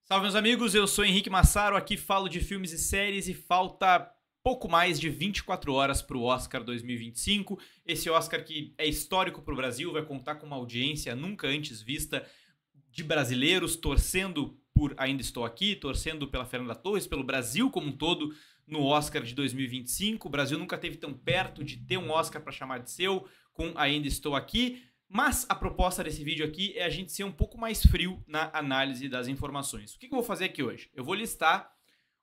Salve, meus amigos, eu sou Henrique Massaro, aqui falo de filmes e séries e falta pouco mais de 24 horas para o Oscar 2025. Esse Oscar que é histórico para o Brasil, vai contar com uma audiência nunca antes vista de brasileiros torcendo por Ainda Estou Aqui, torcendo pela Fernanda Torres, pelo Brasil como um todo no Oscar de 2025. O Brasil nunca esteve tão perto de ter um Oscar para chamar de seu com Ainda Estou Aqui. Mas a proposta desse vídeo aqui é a gente ser um pouco mais frio na análise das informações. O que eu vou fazer aqui hoje? Eu vou listar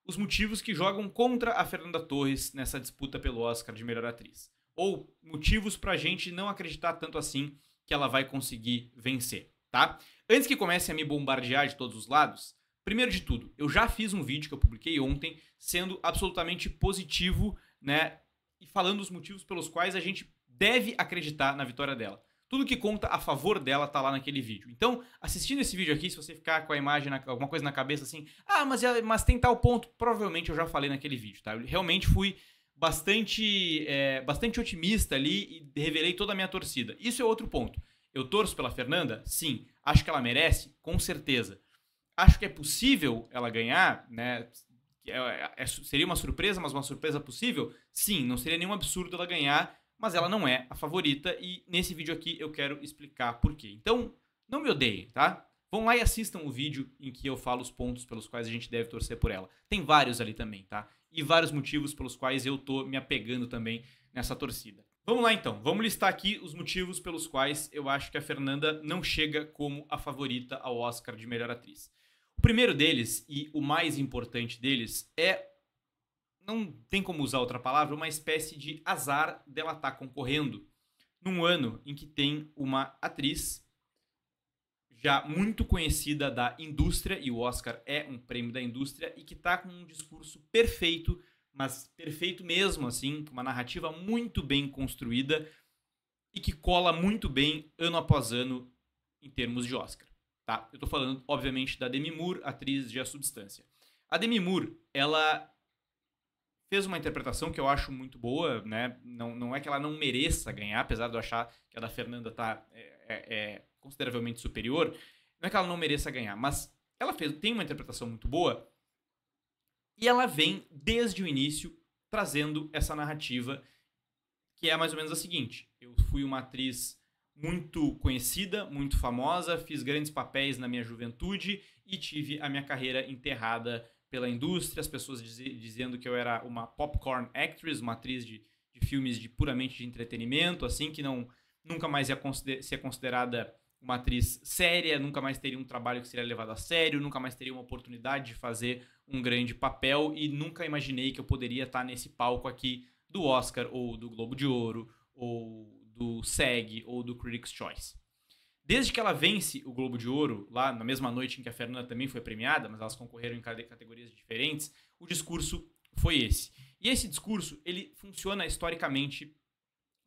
os motivos que jogam contra a Fernanda Torres nessa disputa pelo Oscar de melhor atriz. Ou motivos pra gente não acreditar tanto assim que ela vai conseguir vencer, tá? Antes que comece a me bombardear de todos os lados, primeiro de tudo, eu já fiz um vídeo que eu publiquei ontem sendo absolutamente positivo, né? E falando os motivos pelos quais a gente deve acreditar na vitória dela. Tudo que conta a favor dela tá lá naquele vídeo. Então, assistindo esse vídeo aqui, se você ficar com a imagem, alguma coisa na cabeça assim, mas tem tal ponto, provavelmente eu já falei naquele vídeo, tá? Eu realmente fui bastante otimista ali e revelei toda a minha torcida. Isso é outro ponto. Eu torço pela Fernanda? Sim. Acho que ela merece? Com certeza. Acho que é possível ela ganhar, né? Seria uma surpresa, mas uma surpresa possível? Sim, não seria nenhum absurdo ela ganhar, mas ela não é a favorita e nesse vídeo aqui eu quero explicar por quê. Então, não me odeiem, tá? Vão lá e assistam o vídeo em que eu falo os pontos pelos quais a gente deve torcer por ela. Tem vários ali também, tá? E vários motivos pelos quais eu tô me apegando também nessa torcida. Vamos lá então, vamos listar aqui os motivos pelos quais eu acho que a Fernanda não chega como a favorita ao Oscar de melhor atriz. O primeiro deles, e o mais importante deles, não tem como usar outra palavra, uma espécie de azar dela estar concorrendo num ano em que tem uma atriz já muito conhecida da indústria, e o Oscar é um prêmio da indústria, e que está com um discurso perfeito, mas perfeito mesmo, assim, com uma narrativa muito bem construída e que cola muito bem ano após ano em termos de Oscar. Tá? Eu tô falando, obviamente, da Demi Moore, atriz de A Substância. A Demi Moore, ela fez uma interpretação que eu acho muito boa, né? Não é que ela não mereça ganhar, apesar de eu achar que a da Fernanda tá consideravelmente superior. Não é que ela não mereça ganhar, mas ela tem uma interpretação muito boa e ela vem desde o início trazendo essa narrativa que é mais ou menos a seguinte: eu fui uma atriz muito conhecida, muito famosa, fiz grandes papéis na minha juventude e tive a minha carreira enterrada pela indústria, as pessoas dizendo que eu era uma popcorn actress, uma atriz de filmes puramente de entretenimento, assim, que nunca mais ia ser considerada uma atriz séria, nunca mais teria um trabalho que seria levado a sério, nunca mais teria uma oportunidade de fazer um grande papel e nunca imaginei que eu poderia estar nesse palco aqui do Oscar ou do Globo de Ouro ou do SEG ou do Critics' Choice. Desde que ela vence o Globo de Ouro, lá na mesma noite em que a Fernanda também foi premiada, mas elas concorreram em categorias diferentes, o discurso foi esse. E esse discurso, ele funciona historicamente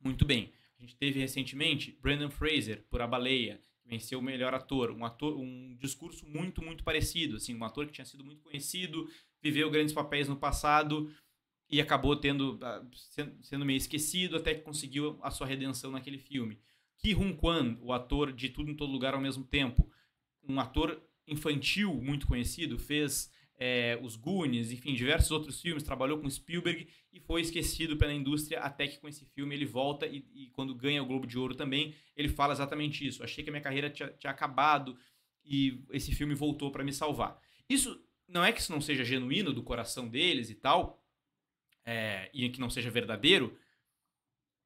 muito bem. A gente teve recentemente Brendan Fraser, por A Baleia, que venceu o melhor ator. Um discurso muito, muito parecido. Assim, um ator que tinha sido muito conhecido, viveu grandes papéis no passado e acabou sendo meio esquecido até que conseguiu a sua redenção naquele filme. Ki Hun Kwan, o ator de Tudo em Todo Lugar ao Mesmo Tempo, um ator infantil muito conhecido, fez Os Goonies, enfim, diversos outros filmes, trabalhou com Spielberg e foi esquecido pela indústria até que com esse filme ele volta e quando ganha o Globo de Ouro também, ele fala exatamente isso. Achei que a minha carreira tinha acabado e esse filme voltou para me salvar. Isso não é que isso não seja genuíno do coração deles e tal, e que não seja verdadeiro,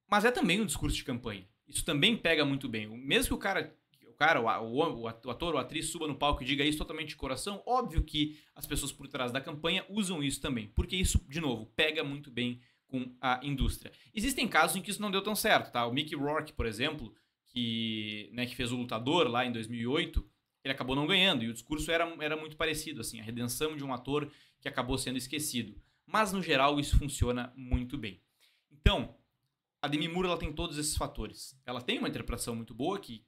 mas é também um discurso de campanha. Isso também pega muito bem. Mesmo que o ator ou a atriz suba no palco e diga isso totalmente de coração, óbvio que as pessoas por trás da campanha usam isso também, porque isso, de novo, pega muito bem com a indústria. Existem casos em que isso não deu tão certo, tá? O Mickey Rourke, por exemplo, que fez O Lutador lá em 2008, ele acabou não ganhando, e o discurso era muito parecido, assim, a redenção de um ator que acabou sendo esquecido. Mas, no geral, isso funciona muito bem. Então, a Demi Moore ela tem todos esses fatores. Ela tem uma interpretação muito boa, que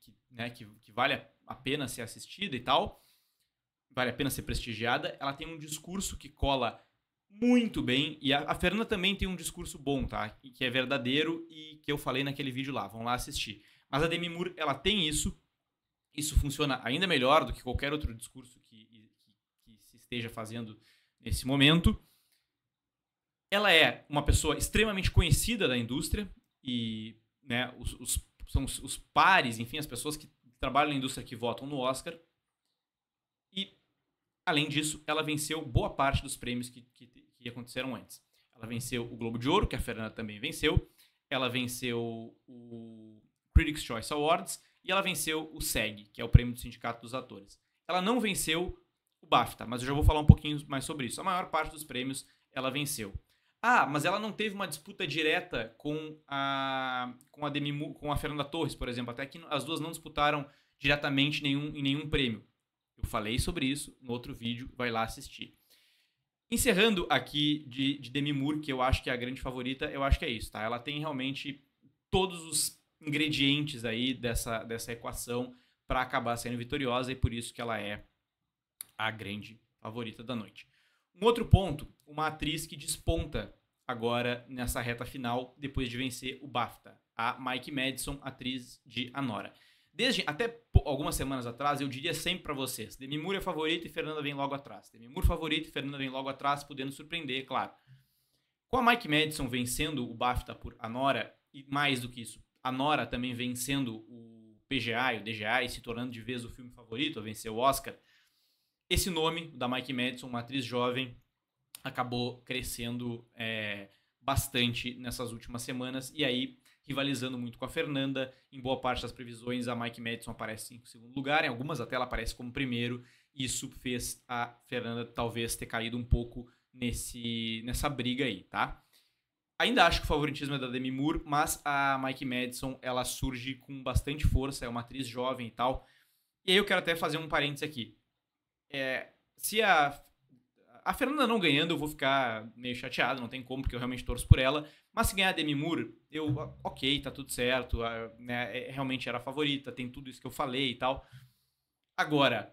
vale a pena ser assistida e tal, vale a pena ser prestigiada. Ela tem um discurso que cola muito bem, e a Fernanda também tem um discurso bom, tá? Que é verdadeiro e que eu falei naquele vídeo lá, vão lá assistir. Mas a Demi Moore, ela tem isso funciona ainda melhor do que qualquer outro discurso que se esteja fazendo nesse momento. Ela é uma pessoa extremamente conhecida da indústria e, né, são os pares, enfim, as pessoas que trabalham na indústria que votam no Oscar. E, além disso, ela venceu boa parte dos prêmios que aconteceram antes. Ela venceu o Globo de Ouro, que a Fernanda também venceu. Ela venceu o Critics' Choice Awards. E ela venceu o SEG, que é o prêmio do Sindicato dos Atores. Ela não venceu o BAFTA, mas eu já vou falar um pouquinho mais sobre isso. A maior parte dos prêmios ela venceu. Ah, mas ela não teve uma disputa direta com a Demi Moore, com a Fernanda Torres, por exemplo. Até que as duas não disputaram diretamente em nenhum prêmio. Eu falei sobre isso no outro vídeo, vai lá assistir. Encerrando aqui de Demi Moore, que eu acho que é a grande favorita, eu acho que é isso, tá? Ela tem realmente todos os ingredientes aí dessa equação para acabar sendo vitoriosa e por isso que ela é a grande favorita da noite. Um outro ponto, uma atriz que desponta agora nessa reta final depois de vencer o BAFTA, a Mike Madison, atriz de Anora. Desde até algumas semanas atrás, eu diria sempre para vocês, Demi Moore é favorita e Fernanda vem logo atrás. Demi Moore favorita e Fernanda vem logo atrás, podendo surpreender, claro. Com a Mike Madison vencendo o BAFTA por Anora, e mais do que isso, Anora também vencendo o PGA e o DGA e se tornando de vez o filme favorito, a vencer o Oscar, esse nome da Mike Madison, uma atriz jovem, acabou crescendo bastante nessas últimas semanas e aí rivalizando muito com a Fernanda. Em boa parte das previsões, a Mike Madison aparece em segundo lugar, em algumas até ela aparece como primeiro. Isso fez a Fernanda talvez ter caído um pouco nessa briga aí, tá? Ainda acho que o favoritismo é da Demi Moore, mas a Mike Madison, ela surge com bastante força, é uma atriz jovem e tal. E aí eu quero até fazer um parênteses aqui. Se a Fernanda não ganhando, eu vou ficar meio chateado, não tem como, porque eu realmente torço por ela. Mas se ganhar a Demi Moore, ok, tá tudo certo, né, realmente era a favorita, tem tudo isso que eu falei e tal. Agora,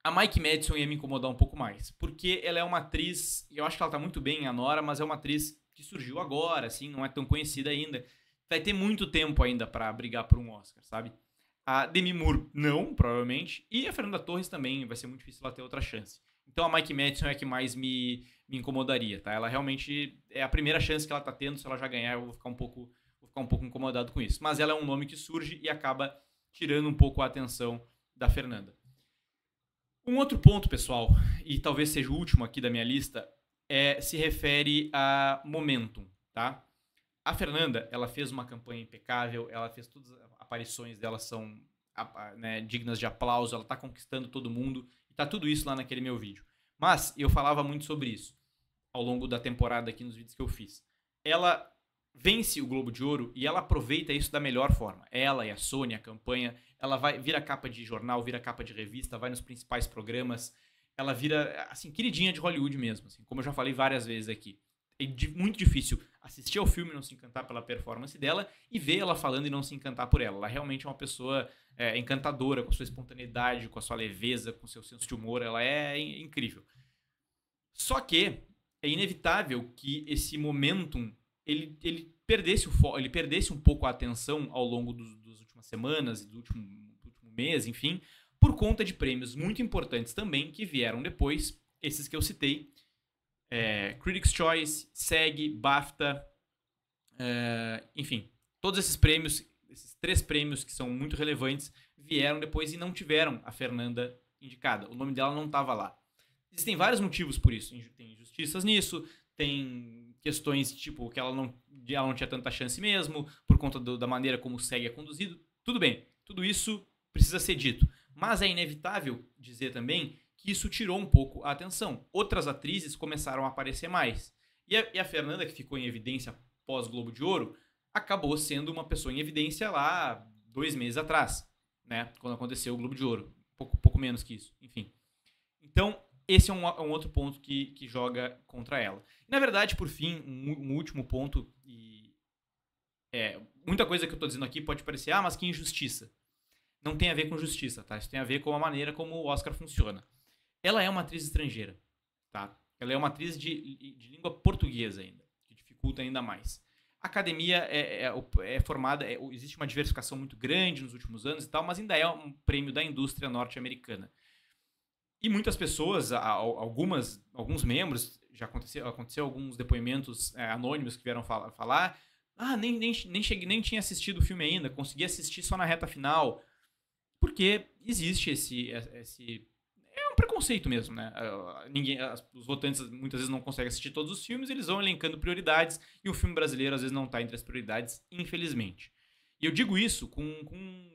a Mike Madison ia me incomodar um pouco mais, porque ela é uma atriz, eu acho que ela tá muito bem em Anora, mas é uma atriz que surgiu agora, assim, não é tão conhecida ainda. Vai ter muito tempo ainda pra brigar por um Oscar, sabe? A Demi Moore, não, provavelmente. E a Fernanda Torres também, vai ser muito difícil ela ter outra chance. Então a Mike Madison é a que mais me incomodaria, tá? Ela realmente é a primeira chance que ela tá tendo, se ela já ganhar eu vou ficar um pouco incomodado com isso. Mas ela é um nome que surge e acaba tirando um pouco a atenção da Fernanda. Um outro ponto, pessoal, e talvez seja o último aqui da minha lista, se refere a momentum, tá? A Fernanda, ela fez uma campanha impecável, ela fez todas as aparições dela são né, dignas de aplauso, ela tá conquistando todo mundo, e tá tudo isso lá naquele meu vídeo. Mas eu falava muito sobre isso ao longo da temporada aqui nos vídeos que eu fiz. Ela vence o Globo de Ouro e ela aproveita isso da melhor forma. Ela e a Sony, a campanha, ela vira capa de jornal, vira capa de revista, vai nos principais programas, ela vira, assim, queridinha de Hollywood mesmo, assim, como eu já falei várias vezes aqui. É muito difícil assistir ao filme e não se encantar pela performance dela e ver ela falando e não se encantar por ela. Ela realmente é uma pessoa encantadora, com a sua espontaneidade, com a sua leveza, com o seu senso de humor. Ela é incrível. Só que é inevitável que esse momentum ele perdesse um pouco a atenção ao longo das últimas semanas e do último mês, enfim, por conta de prêmios muito importantes também que vieram depois, esses que eu citei. Critics' Choice, SEG, BAFTA, enfim, todos esses prêmios, esses 3 prêmios que são muito relevantes, vieram depois e não tiveram a Fernanda indicada. O nome dela não estava lá. Existem vários motivos por isso. Tem injustiças nisso, tem questões tipo que ela não tinha tanta chance mesmo, por conta da maneira como o SEG é conduzido. Tudo bem, tudo isso precisa ser dito. Mas é inevitável dizer também que isso tirou um pouco a atenção. Outras atrizes começaram a aparecer mais. E a Fernanda, que ficou em evidência pós-Globo de Ouro, acabou sendo uma pessoa em evidência lá 2 meses atrás, né? Quando aconteceu o Globo de Ouro. Pouco menos que isso, enfim. Então, esse é um outro ponto que joga contra ela. E, na verdade, por fim, um último ponto, muita coisa que eu estou dizendo aqui pode parecer, mas que injustiça. Não tem a ver com justiça, tá? Isso tem a ver com a maneira como o Oscar funciona. Ela é uma atriz estrangeira, tá? Ela é uma atriz de língua portuguesa ainda, que dificulta ainda mais. A academia é formada, existe uma diversificação muito grande nos últimos anos e tal, mas ainda é um prêmio da indústria norte-americana. E muitas pessoas, alguns membros, já aconteceu alguns depoimentos anônimos que vieram falar. Nem tinha assistido o filme ainda, consegui assistir só na reta final. Porque existe esse é um preconceito mesmo, né? Os votantes muitas vezes não conseguem assistir todos os filmes, eles vão elencando prioridades, e o filme brasileiro às vezes não está entre as prioridades, infelizmente. E eu digo isso com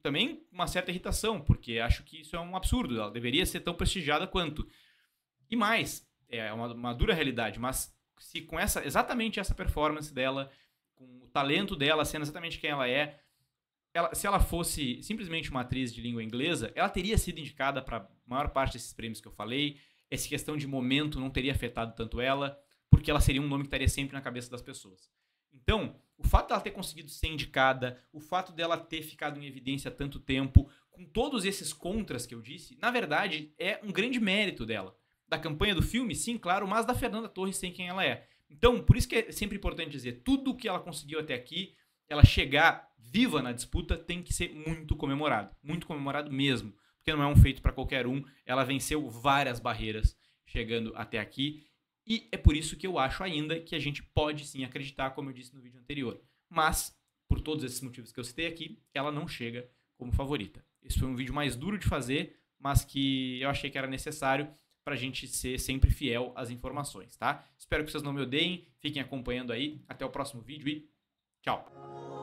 também uma certa irritação, porque acho que isso é um absurdo, ela deveria ser tão prestigiada quanto. E mais, é uma dura realidade, mas se com exatamente essa performance dela, com o talento dela, sendo exatamente quem ela é, se ela fosse simplesmente uma atriz de língua inglesa, ela teria sido indicada para a maior parte desses prêmios que eu falei. Essa questão de momento não teria afetado tanto ela, porque ela seria um nome que estaria sempre na cabeça das pessoas. Então, o fato dela ter conseguido ser indicada, o fato dela ter ficado em evidência há tanto tempo, com todos esses contras que eu disse, na verdade, é um grande mérito dela. Da campanha do filme, sim, claro, mas da Fernanda Torres sem quem ela é. Então, por isso que é sempre importante dizer, tudo o que ela conseguiu até aqui, ela chegar viva na disputa, tem que ser muito comemorado mesmo, porque não é um feito para qualquer um. Ela venceu várias barreiras chegando até aqui, e é por isso que eu acho ainda que a gente pode sim acreditar, como eu disse no vídeo anterior, mas por todos esses motivos que eu citei aqui, ela não chega como favorita. Esse foi um vídeo mais duro de fazer, mas que eu achei que era necessário pra gente ser sempre fiel às informações, tá? Espero que vocês não me odeiem, fiquem acompanhando aí, até o próximo vídeo e tchau!